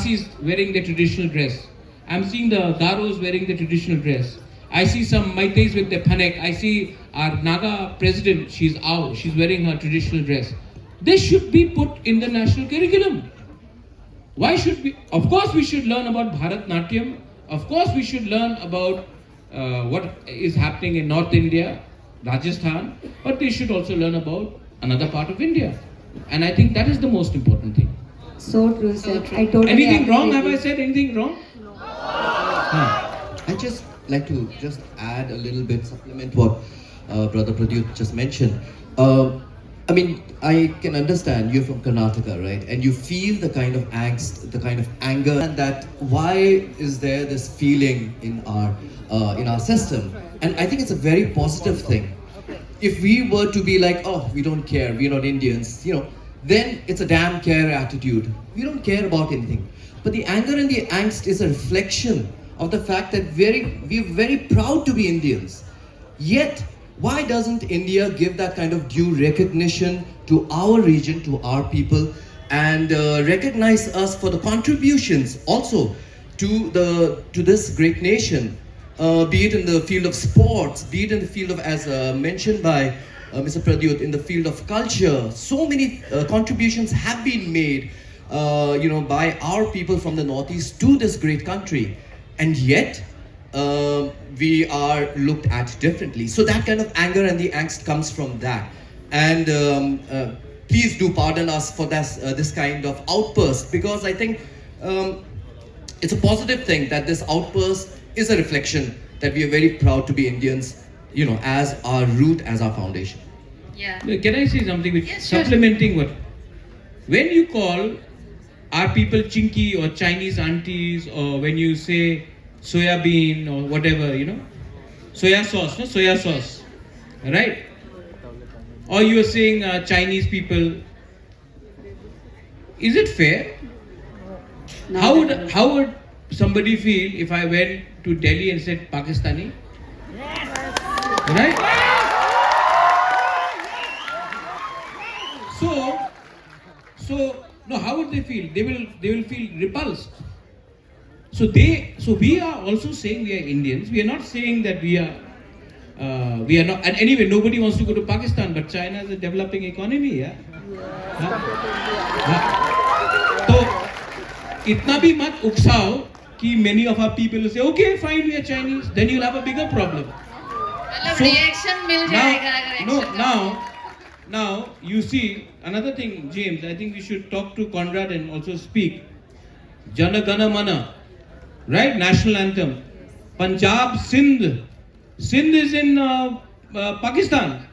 Adivasis wearing their traditional dress. I'm seeing the Garos wearing their traditional dress. I see some Maitais with their panek. I see our Naga president, she's wearing her traditional dress. This should be put in the national curriculum. Why should we? Of course we should learn about Bharatnatyam. Of course we should learn about what is happening in North India, Rajasthan, but they should also learn about another part of India. And I think that is the most important thing. So true, sir. I totally Anything agree wrong? with Have you. I said anything wrong? No. I just like to just add a little bit, supplement what Brother Pradyut just mentioned. I mean, I can understand you're from Karnataka, right? And you feel the kind of angst, the kind of anger, and that why is there this feeling in our system? And I think it's a very positive thing. If we were to be like, oh, we don't care, we're not Indians, then it's a damn care attitude. We don't care about anything. But the anger and the angst is a reflection of the fact that we're very proud to be Indians. Yet, why doesn't India give that kind of due recognition to our region, to our people, and recognize us for the contributions also to this great nation, be it in the field of sports, be it in the field of, as mentioned by Mr. Pradyut, in the field of culture. So many contributions have been made, by our people from the Northeast to this great country, and yet we are looked at differently. So that kind of anger and the angst comes from that. And please do pardon us for this kind of outburst, because I think it's a positive thing that this outburst is a reflection that we are very proud to be Indians, as our root, as our foundation. Yeah. Can I say something which Yes, sure. supplementing what? When you call our people chinky or Chinese aunties, or when you say soya bean or whatever, soya sauce, no? Soya sauce, right? Or you are saying Chinese people, is it fair? No. How would somebody feel if I went to Delhi and said Pakistani? Right? So no, how would they feel? They will feel repulsed. So we are also saying we are Indians. We are not saying that we are not. And anyway, nobody wants to go to Pakistan, but China is a developing economy, yeah. So itna bhi mat uksao कि many of our people will say, okay, fine, we are Chinese. Then you'll have a bigger problem. मतलब reaction मिल जाएगा अगर action का. Now you see another thing, James. I think we should talk to Conrad and also speak. Jana Gana Mana, right? National anthem. Punjab, Sindh. Sindh is in Pakistan.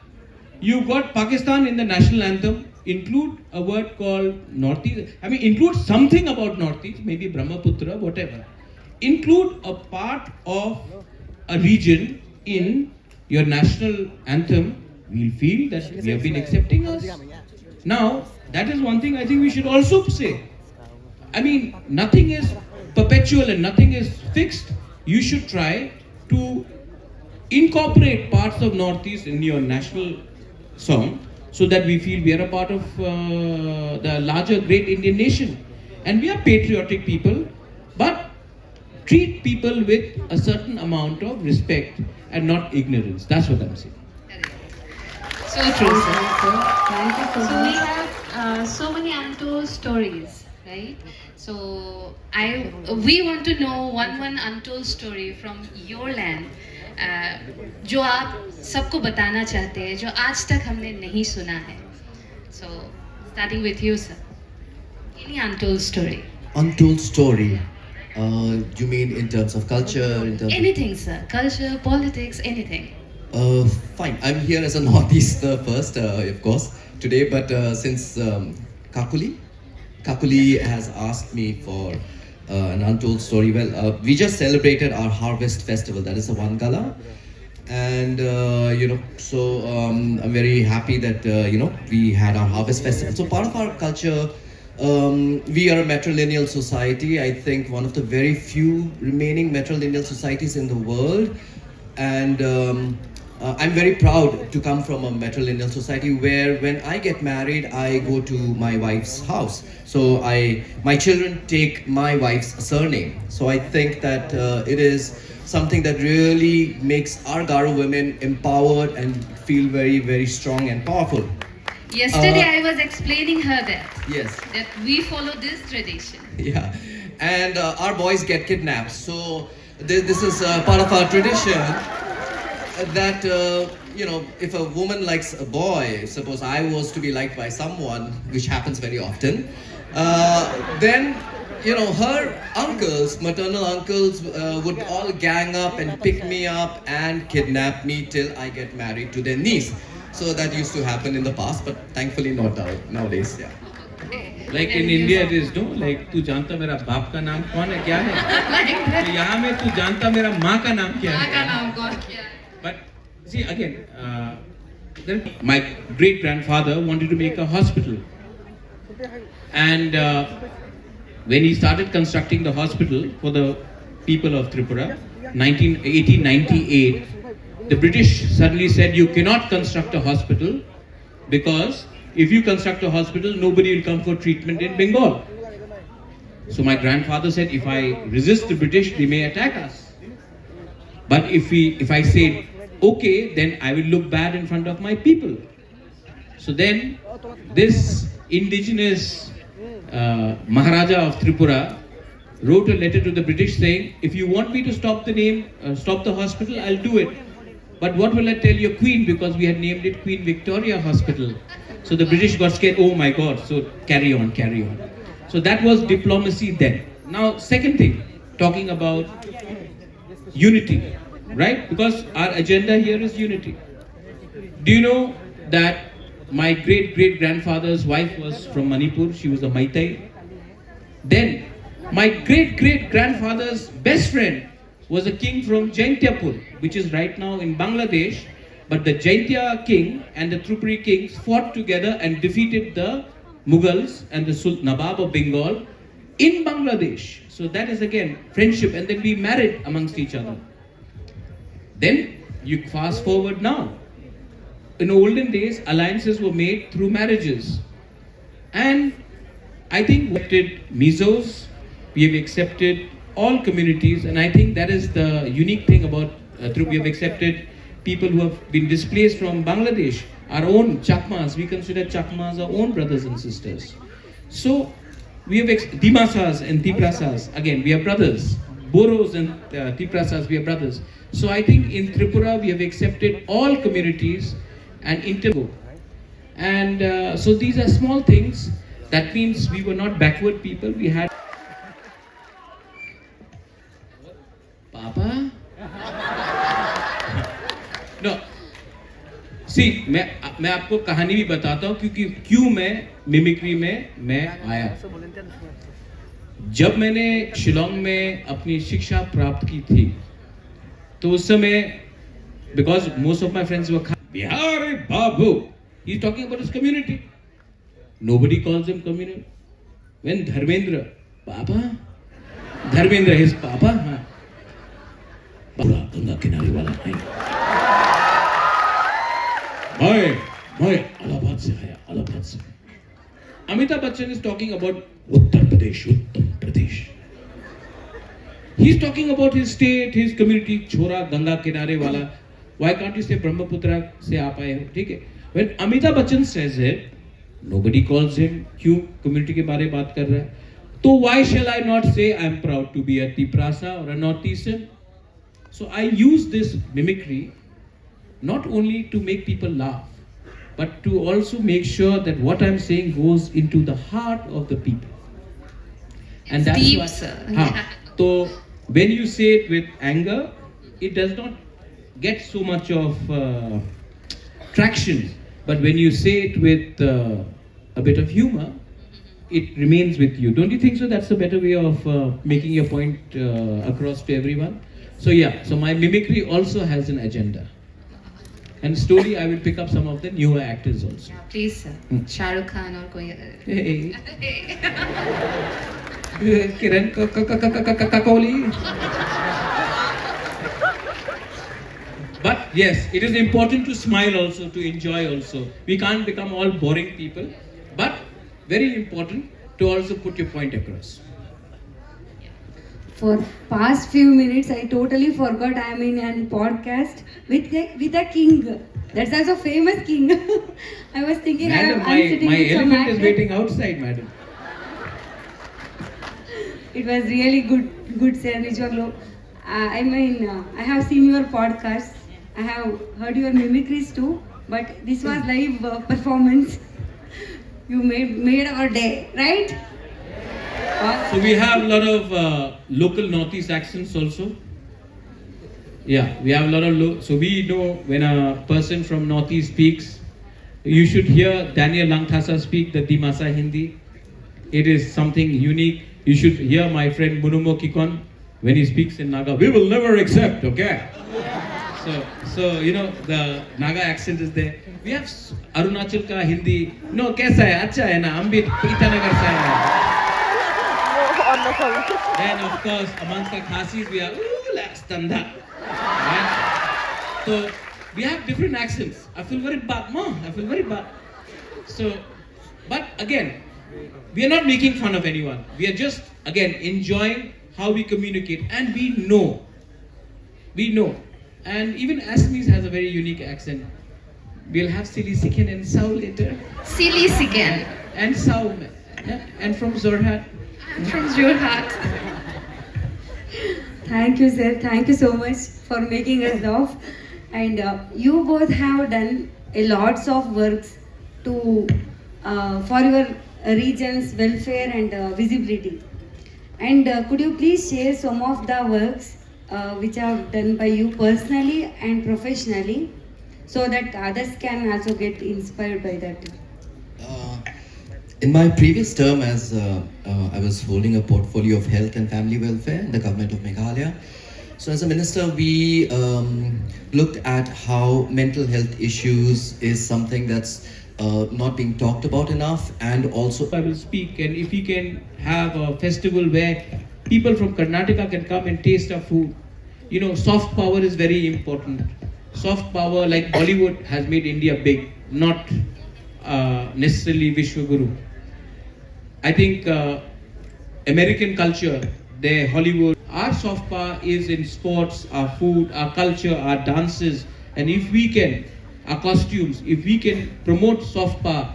You got Pakistan in the national anthem. Include a word called Northeast. I mean, include something about Northeast, maybe Brahmaputra, whatever. Include a part of a region in your national anthem. We'll feel that we have been accepting us. Now, that is one thing I think we should also say. I mean, nothing is perpetual and nothing is fixed. You should try to incorporate parts of Northeast in your national song so that we feel we are a part of the larger great Indian nation. And we are patriotic people, but treat people with a certain amount of respect and not ignorance. That's what I'm saying. So true, sir. Thank you so So we much. have so many untold stories, right? So we want to know one untold story from your land, जो आप सबको बताना चाहते हैं, जो आज तक हमने नहीं सुना है. So starting with you, sir. Any untold story? Untold story. You mean in terms of culture, in terms Anything, sir. Culture, politics, anything. Fine. I'm here as a Northeaster first, of course, today. But since Kakuli has asked me for an untold story. Well, we just celebrated our harvest festival. That is the Vangala, and so I'm very happy that we had our harvest festival. So part of our culture. We are a matrilineal society. I think one of the very few remaining matrilineal societies in the world, and I'm very proud to come from a matrilineal society where when I get married, I go to my wife's house. So my children take my wife's surname. So I think that it is something that really makes our Garo women empowered and feel very, very strong and powerful. Yesterday I was explaining her Yes. that we follow this tradition. Yeah, and our boys get kidnapped. So this is part of our tradition that if a woman likes a boy, suppose I was to be liked by someone, which happens very often, then her uncles, maternal uncles, would all gang up and pick me up and kidnap me till I get married to their niece. So that used to happen in the past, but thankfully not nowadays. Yeah. Like in India it is, no? Like तू जानता मेरा बाप का नाम कौन है, क्या है? तो यहाँ में तू जानता मेरा माँ का नाम क्या माँ का है? नाम कौन क्या है? But see again, then my great grandfather wanted to make a hospital, and when he started constructing the hospital for the people of Tripura, 1898, the British suddenly said you cannot construct a hospital because if you construct a hospital, nobody will come for treatment in Bengal. So my grandfather said, if I resist the British, they may attack us. But if I say okay, then I will look bad in front of my people. So then this indigenous Maharaja of Tripura wrote a letter to the British saying, if you want me to stop the hospital, I'll do it. But what will I tell your queen, because we had named it Queen Victoria Hospital. So the British got scared, oh my God, so carry on. So that was diplomacy then. Now second thing, talking about unity, right? Because our agenda here is unity. Do you know that my great-great-grandfather's wife was from Manipur, she was a Maitai. Then my great-great-grandfather's best friend was a king from Jaintiapur, which is right now in Bangladesh. But the Jaintia king and the Tripuri kings fought together and defeated the Mughals and the Nawab of Bengal in Bangladesh. So that is again friendship, and then we married amongst each other. Then you fast forward now. In olden days, alliances were made through marriages. And I think we accepted Mizos, we have accepted all communities, and I think that is the unique thing about we have accepted people who have been displaced from Bangladesh, our own Chakmas. We consider Chakmas our own brothers and sisters. So we have Dimasas and Tiprasas, again we are brothers. Boros and Tiprasas, we are brothers. So I think in Tripura we have accepted all communities and and so these are small things. That means we were not backward people. We had Papa. No. See, मैं आपको कहानी भी बताता हूँ क्योंकि क्यों मैं mimicry में मैं आया। जब मैंने शिलोंग में अपनी शिक्षा प्राप्त की थी, तो उस समय because most of my friends were Bihari Babu. He's talking about his community. Nobody calls him community. When Dharmendra, Papa, Dharmendra, his Papa, हाँ, पूरा गंगा किनारे वाला नहीं। मैं इलाहाबाद से आया, इलाहाबाद से। Amitabh Bachchan is talking about Uttar Pradesh. He's talking about his state, his community, छोरा गंगा किनारे वाला. Why can't you say Brahmaputra से आप आए हो? ठीक है? When Amitabh Bachchan says it, nobody calls him. क्यों community के बारे में बात कर रहा है? तो why shall I not say I'm proud to be a Tiprasa or a Northeastern? So I use this mimicry not only to make people laugh, but to also make sure that what I'm saying goes into the heart of the people. And It's that's deep, why, sir. So when you say it with anger, it does not get so much of traction. But when you say it with a bit of humor, it remains with you. Don't you think so? That's a better way of making your point across to everyone. So yeah, so my mimicry also has an agenda. And slowly I will pick up some of the newer actors also. Yeah, please, sir. Shah Rukh Khan or koi other. Hey. Kiran Kakoli. But Yes, it is important to smile also, to enjoy also. We can't become all boring people, but very important to also put your point across. For past few minutes, I totally forgot I am in a podcast with a king. That's also famous king. I was thinking Madam, I'm sitting my with some elephant is actor. waiting outside, madam. It was really good, sir. Nijwaglo. I have seen your podcast. I have heard your mimicries too, but this was live performance. You made our day, right? So we have a lot of local Northeast accents also. Yeah, we have a lot of so we know when a person from Northeast speaks. You should hear Daniel Langthasa speak the Dimasa Hindi. It is something unique. You should hear my friend Munumo Kikon when he speaks in Naga. We will never accept, okay? So you know the Naga accent is there. We have Arunachal ka Hindi. No, kaisa hai? Acha hai na. Ambit Itanagar sa hai. Then of course amongst the Khasis we are let's tanda. Right? So we have different accents. I feel very bad, ma. I feel very bad. So, but again, we are not making fun of anyone. We are just again enjoying how we communicate, and we know. And even Assamese has a very unique accent. We'll have silly siken and sow later. Silly again. And sow. Yeah. And from Zorhat. I'm from Jorhat. Thank you, sir. Thank you so much for making us laugh. And you both have done a lots of works to for your region's welfare and visibility. And could you please share some of the works which are done by you personally and professionally, so that others can also get inspired by that? In my previous term, as I was holding a portfolio of health and family welfare in the government of Meghalaya. So as a minister, we looked at how mental health issues is something that's not being talked about enough, and also I will speak, and if we can have a festival where people from Karnataka can come and taste our food. You know, soft power is very important. Soft power like Bollywood has made India big, not necessarily Vishwaguru. I think American culture, their Hollywood, our soft power is in sports, our food, our culture, our dances, and if we can, our costumes, if we can promote soft power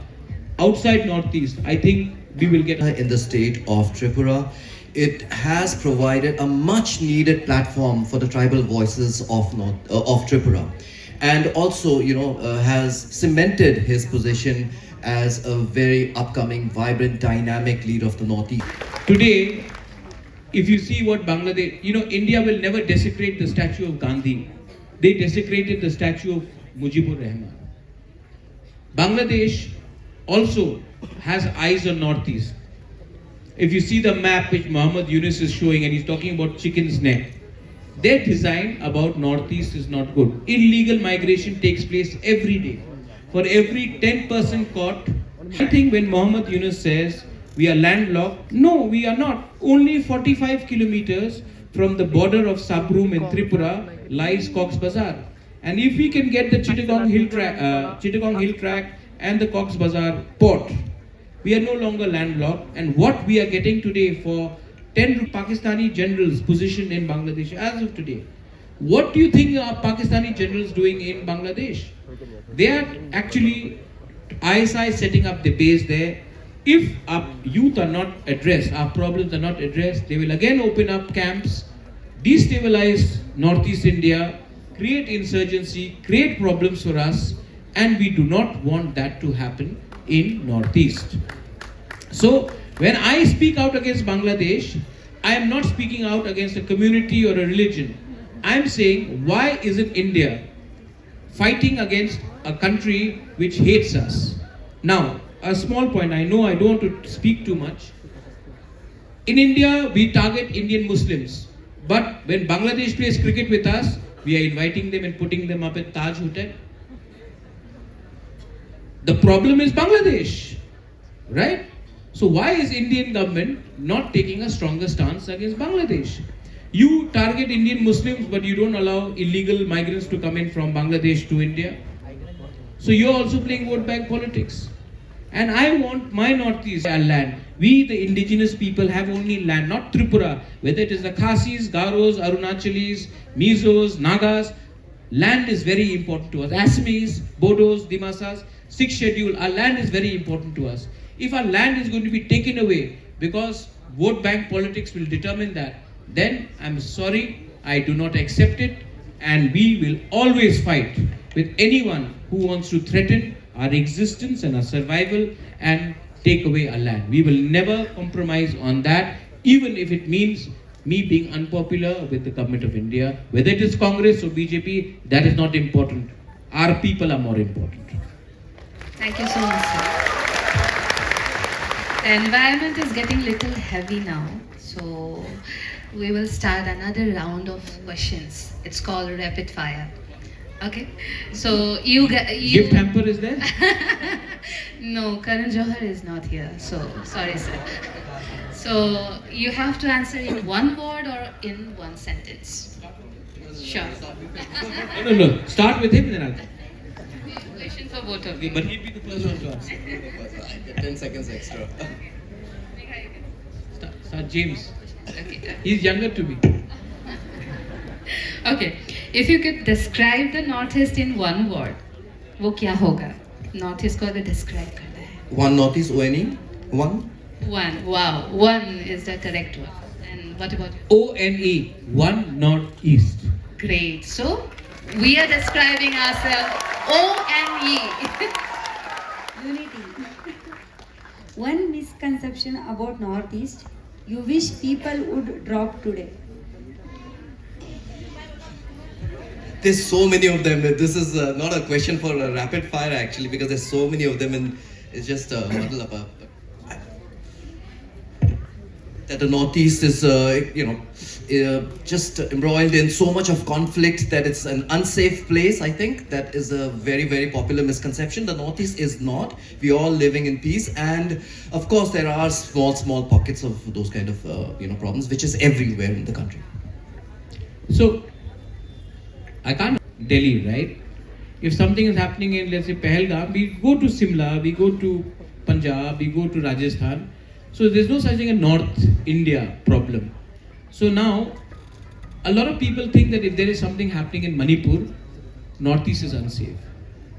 outside Northeast, I think we will get. In the state of Tripura, it has provided a much needed platform for the tribal voices of Tripura, and also has cemented his position as a very upcoming, vibrant, dynamic leader of the Northeast. Today, if you see what Bangladesh, India will never desecrate the statue of Gandhi. They desecrated the statue of Mujibur Rahman. Bangladesh also has eyes on Northeast. If you see the map which Muhammad Yunus is showing, and he's talking about chicken's neck, their design about Northeast is not good. Illegal migration takes place every day. For every 10% caught, I think when Muhammad Yunus says we are landlocked, no, we are not. Only 45 kilometers from the border of Sabroom in Tripura lies Cox's Bazar. And if we can get the Chittagong Hill Track and the Cox's Bazar port, we are no longer landlocked. And what we are getting today for 10 Pakistani generals positioned in Bangladesh as of today, what do you think are Pakistani generals doing in Bangladesh? They are actually ISI setting up the base there. If our youth are not addressed, our problems are not addressed, they will again open up camps, destabilize Northeast India, create insurgency, create problems for us, and we do not want that to happen in Northeast. So when I speak out against Bangladesh, I am not speaking out against a community or a religion. I am saying, why isn't India fighting against a country which hates us? Now, a small point, I know I don't want to speak too much. In India, we target Indian Muslims. But when Bangladesh plays cricket with us, we are inviting them and putting them up at Taj Hotel. The problem is Bangladesh, right? So why is Indian government not taking a stronger stance against Bangladesh? You target Indian Muslims, but you don't allow illegal migrants to come in from Bangladesh to India. So you're also playing vote bank politics. And I want my Northeast land. We, the indigenous people, have only land, not Tripura. Whether it is the Khasis, Garos, Arunachalis, Mizos, Nagas, land is very important to us. Assamese, Bodos, Dimasas, 6th schedule, our land is very important to us. If our land is going to be taken away because vote bank politics will determine that, then I'm sorry, I do not accept it, and we will always fight with anyone who wants to threaten our existence and our survival and take away our land. We will never compromise on that, even if it means me being unpopular with the government of India. Whether it is Congress or BJP, that is not important. Our people are more important. Thank you so much, sir. The environment is getting little heavy now, so we will start another round of questions. It's called rapid fire. Okay, so Gift hamper is there? No, Karan Johar is not here, so sorry, sir. So you have to answer in one word or in one sentence. Sure. No. Start with him, then I'll. Question for both of you. But he'll be the first one to answer. I get 10 seconds extra. Start James. Okay. He's younger to me. Okay. If you could describe the Northeast in one word, वो क्या होगा? Northeast को अगर describe करना है. One Northeast, ONE? One? One. Wow. One is the correct one. And what about you? ONE, One Northeast. Great. So we are describing ourselves ONE. Unity. One misconception about Northeast you wish people would drop today. There's so many of them. This is not a question for a rapid fire actually, because there's so many of them, and it's just a muddle up. That the Northeast is, just embroiled in so much of conflict that it's an unsafe place. I think that is a very, very popular misconception. The Northeast is not. We all living in peace, and of course there are small pockets of those kind of problems, which is everywhere in the country. So I can't Delhi, right? If something is happening in, let's say, Pahalgam, we go to Simla, we go to Punjab, we go to Rajasthan. So there's no such thing as North India problem. So now, a lot of people think that if there is something happening in Manipur, Northeast is unsafe.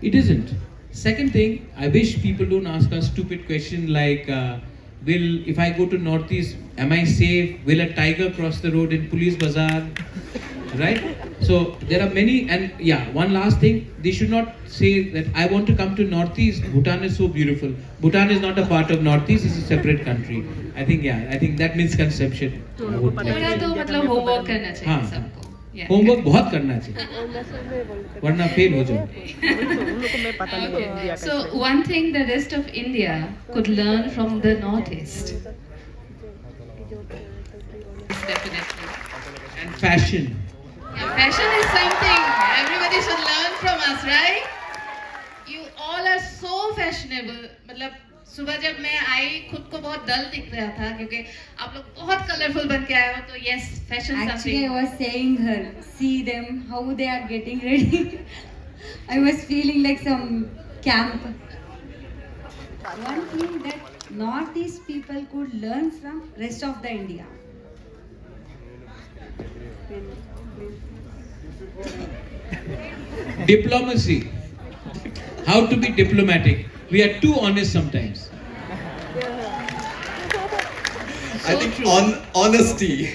It isn't. Second thing, I wish people don't ask us stupid question like, if I go to Northeast, am I safe? Will a tiger cross the road in Police Bazaar? Right? So there are many, and yeah, one last thing, they should not say that I want to come to Northeast. Bhutan is so beautiful. Bhutan is not a part of Northeast, it's a separate country. I think that misconception. I would like to थोड़ा say. तो मतलब homework करना चाहिए हाँ, सबको. Yeah. Homework बहुत करना चाहिए वरना फेल हो जाओ. So one thing the rest of India could learn from the Northeast. Definitely. And fashion. Yeah, fashion is something everybody should learn from us, right? You all are so fashionable. मतलब सुबह जब मैं आई खुद को बहुत डल दिख रहा था क्योंकि आप लोग बहुत कलरफुल बन के आए हो तो yes, fashion Actually, something. I was saying her, see them, how they are getting ready. I was feeling like some camp. One thing that Northeast people could learn from rest of the India. Diplomacy. How to be diplomatic. We are too honest sometimes. I think honesty.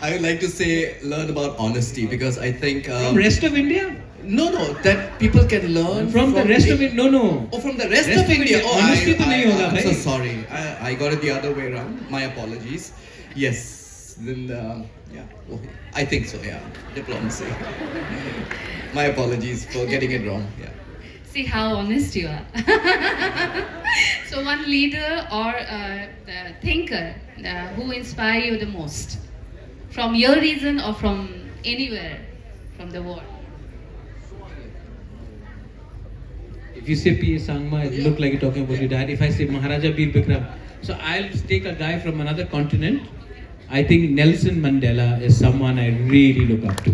I would like to say learn about honesty, because I think From rest of India? no, that people can learn From the rest of it? No. Oh, from the rest of India. Oh, Honesty तो नहीं होगा I'm so भाई. sorry. I got it the other way around. My apologies. Yes. Then yeah. Okay. I think so. Yeah. Diplomacy. My apologies for getting it wrong. Yeah. See how honest you are. So one leader or thinker who inspire you the most from your region or from anywhere from the world. If you say P.A. Sangma, it look like you're talking about your dad. If I say Maharaja Bir Bikram, so I'll take a guy from another continent I think Nelson Mandela is someone I really look up to.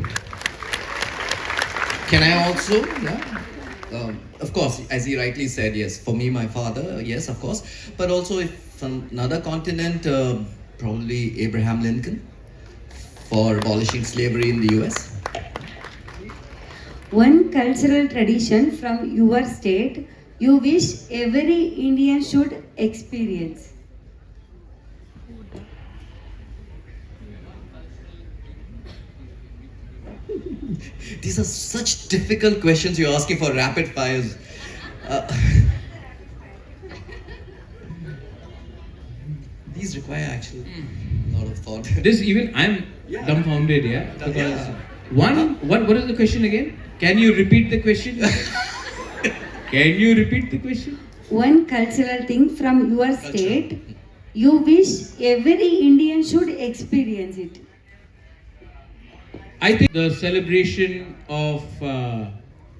Can I also? Yeah. Of course, as he rightly said, yes. For me, my father, yes, of course. But also, if from another continent, probably Abraham Lincoln for abolishing slavery in the US. One cultural tradition from your state you wish every Indian should experience. These are such difficult questions you're asking for rapid fires. Uh, these require actually a lot of thought. This even I'm dumbfounded, yeah. Because what is the question again? Can you repeat the question? Can you repeat the question? One cultural thing from your state you wish every Indian should experience it. I think the celebration of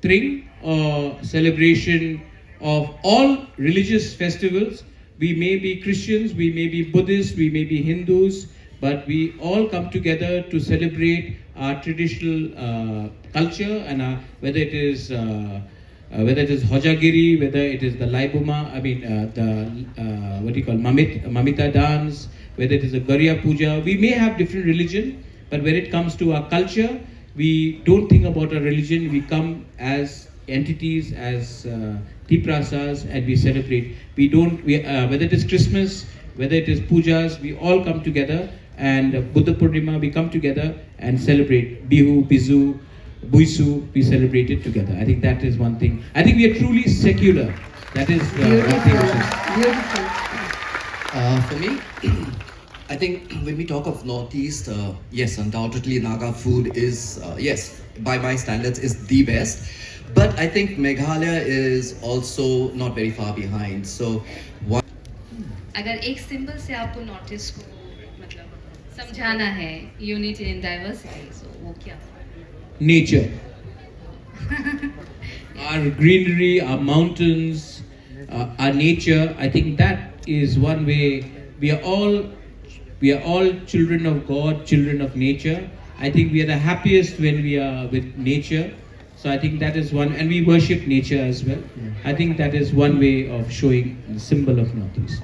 Tring or celebration of all religious festivals. We may be Christians, we may be Buddhists, we may be Hindus, but we all come together to celebrate our traditional culture and whether it is Hojagiri, whether it is the Laibuma, what do you call Mamita dance, whether it is a Garya Puja. We may have different religion, but when it comes to our culture, we don't think about our religion. We come as entities, as Tiprasas, and we celebrate. We don't, whether it is Christmas, whether it is pujas, we all come together, and Buddha Purnima, we come together and celebrate. Bihu, Bizu, Buisu, we celebrate it together. I think that is one thing. I think we are truly secular. That is one thing. Beautiful. For me, I think when we talk of Northeast, yes, undoubtedly Naga food is, yes, by my standards, is the best. But I think Meghalaya is also not very far behind. So, one. अगर एक symbol से आपको north east को मतलब समझाना है unity in diversity सो वो क्या Nature. Our greenery, our mountains, our nature. I think that is one way. We are all children of God, children of nature. I think we are the happiest when we are with nature. So I think that is one, and we worship nature as well. I think that is one way of showing the symbol of Northeast.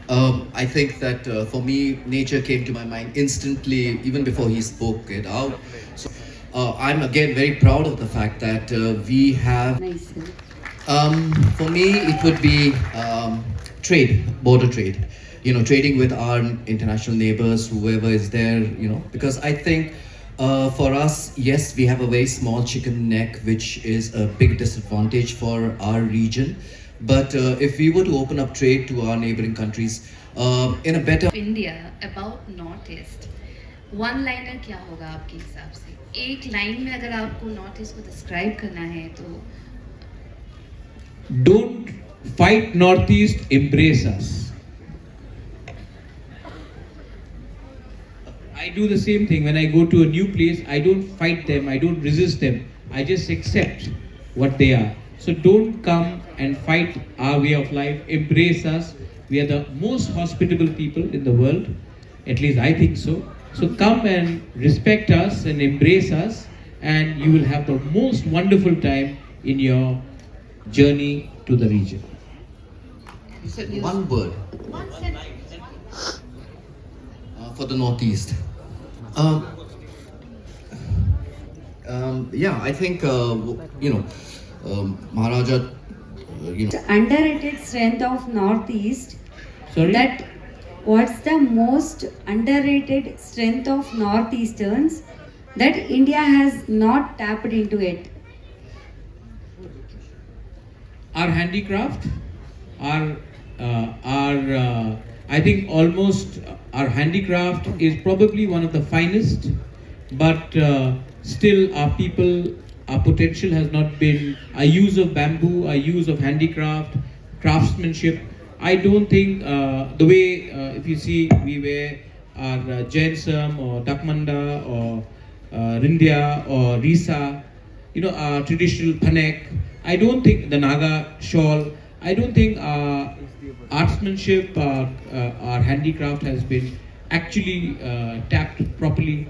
I think that for me, nature came to my mind instantly, even before he spoke it out. So I'm again very proud of the fact that we have. Nice. For me, it would be trade, border trade. You know, trading with our international neighbors, whoever is there. You know, because I think. For us, yes, we have a very small chicken neck, which is a big disadvantage for our region. But if we were to open up trade to our neighboring countries, in a better India about north east one liner क्या होगा आपके हिसाब से एक line में अगर आपको north east को डिस्क्राइब करना है तो Don't fight Northeast, embrace us. I do the same thing when I go to a new place. I don't fight them, I don't resist them. I just accept what they are. So don't come and fight our way of life. Embrace us. We are the most hospitable people in the world. At least I think so. So come and respect us and embrace us, and you will have the most wonderful time in your journey to the region. You said one word for the Northeast. Yeah, I think Maharaja. Underrated strength of Northeast. Sorry? That what's the most underrated strength of Northeasterns that India has not tapped into it? Our handicraft, I think almost our handicraft is probably one of the finest, but still our people, our potential has not been, our use of bamboo, our use of handicraft, craftsmanship. I don't think the way, if you see, we wear our Jainsam or Dakmanda or Rindya or Risa, our traditional panek. I don't think the Naga shawl, I don't think our artsmanship, our handicraft has been actually tapped properly.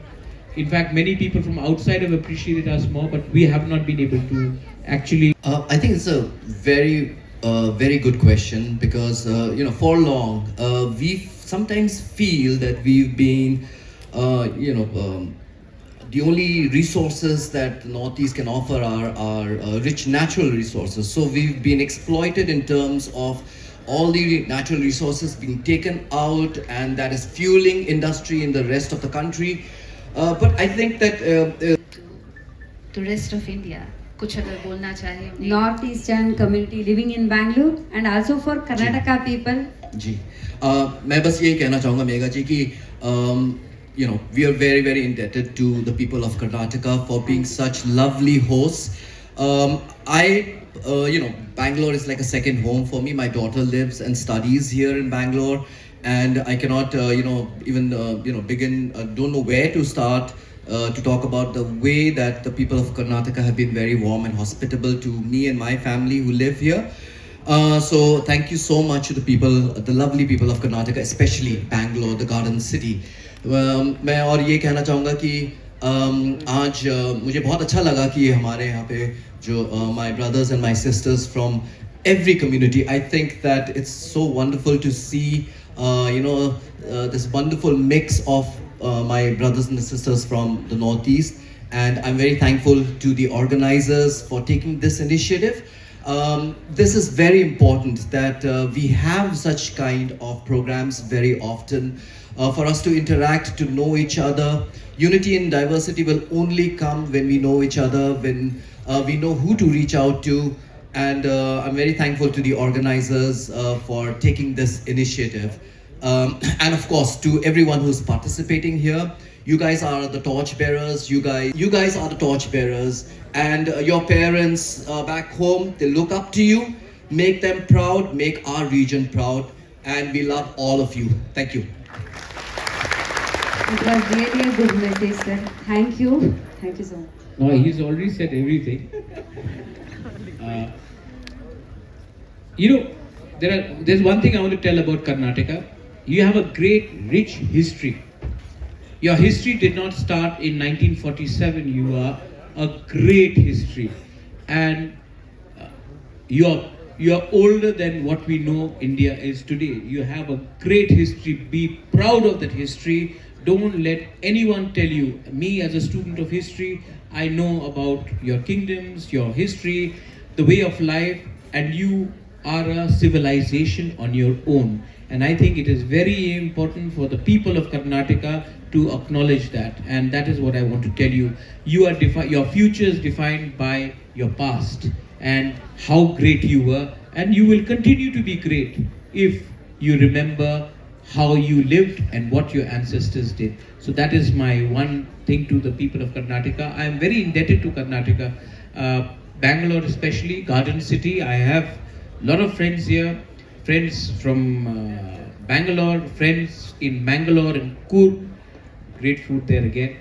In fact, many people from outside have appreciated us more, but we have not been able to actually. I think it's a very good question because for long we sometimes feel that we've been the only resources that the Northeast can offer are rich natural resources. So we've been exploited in terms of all the natural resources being taken out, and that is fueling industry in the rest of the country. But I think that to rest of India, कुछ अगर बोलना चाहे अपने Northeastern community living in Bangalore and also for Karnataka people. जी मैं बस यही कहना चाहूँगा मेघा जी कि we are very indebted to the people of Karnataka for being such lovely hosts. Bangalore is like a second home for me. My daughter lives and studies here in Bangalore, and I cannot begin don't know where to start to talk about the way that the people of Karnataka have been very warm and hospitable to me and my family who live here. So thank you so much to the people, the lovely people of Karnataka, especially Bangalore, the Garden City. मैं और ये कहना चाहूँगा कि आज मुझे बहुत अच्छा लगा कि हमारे यहाँ पे जो my brothers and my sisters from every community. I think that it's so wonderful to see this wonderful mix of my brothers and sisters from the Northeast, and I'm very thankful to the organizers for taking this initiative. This is very important that we have such kind of programs very often for us to interact, to know each other. Unity in diversity will only come when we know each other, when we know who to reach out to. And I'm very thankful to the organizers for taking this initiative. And of course, to everyone who's participating here. You guys are the torch bearers. You guys are the torch bearers. And your parents back home, they look up to you. Make them proud, make our region proud. And we love all of you. Thank you. It was really a good message, sir. Thank you. Thank you so much. No, he's already said everything. There's one thing I want to tell about Karnataka. You have a great, rich history. Your history did not start in 1947. You are a great history, and you're older than what we know India is today. You have a great history. Be proud of that history. Don't let anyone tell you. Me as a student of history, I know about your kingdoms, your history, the way of life, and you are a civilization on your own. And I think it is very important for the people of Karnataka to acknowledge that. And that is what I want to tell you. Your future is defined by your past and how great you were. And you will continue to be great if you remember how you lived and what your ancestors did. So that is my one thing to the people of Karnataka. I am very indebted to Karnataka. Bangalore especially, Garden City. I have a lot of friends here. Friends from Bangalore, friends in Mangalore and Coorg. Great food there again.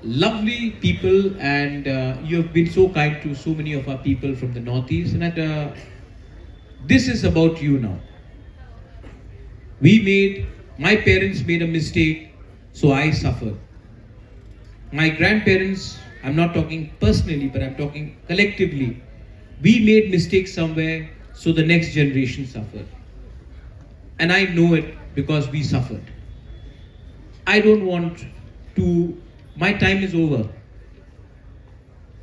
Lovely people, and you have been so kind to so many of our people from the Northeast. And this is about you now. My parents made a mistake, so I suffered. My grandparents, I'm not talking personally, but I'm talking collectively. We made mistakes somewhere, so the next generation suffered. And I know it because we suffered. I don't want to, my time is over.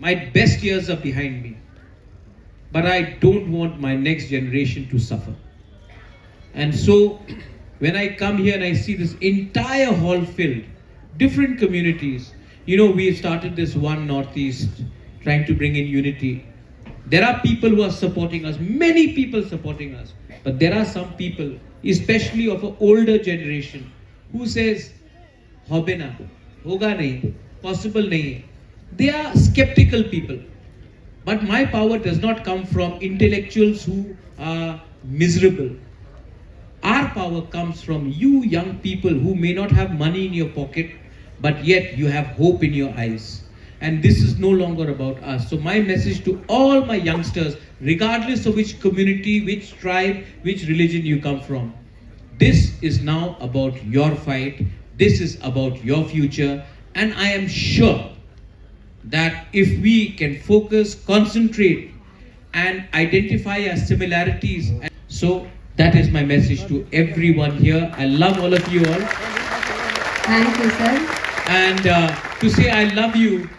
My best years are behind me. But I don't want my next generation to suffer. And so, when I come here and I see this entire hall filled, different communities, we started this One Northeast, trying to bring in unity. There are people who are supporting us, many people supporting us, but there are some people, especially of an older generation, who says, "Hobe na, hoga nahi, possible nahi." They are skeptical people. But my power does not come from intellectuals who are miserable. Our power comes from you young people who may not have money in your pocket, but yet you have hope in your eyes. And this is no longer about us. So my message to all my youngsters, regardless of which community, which tribe, which religion you come from, This is now about your fight. This is about your future. And I am sure that if we can focus, concentrate, and identify our similarities. So that is my message to everyone here. I love all of you all. Thank you, sir. And to say I love you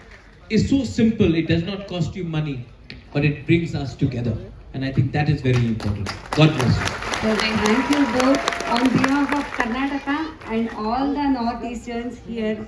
is so simple. It does not cost you money, but it brings us together. And I think that is very important. God bless you. So thank you both on behalf of Karnataka and all the Northeasterns here.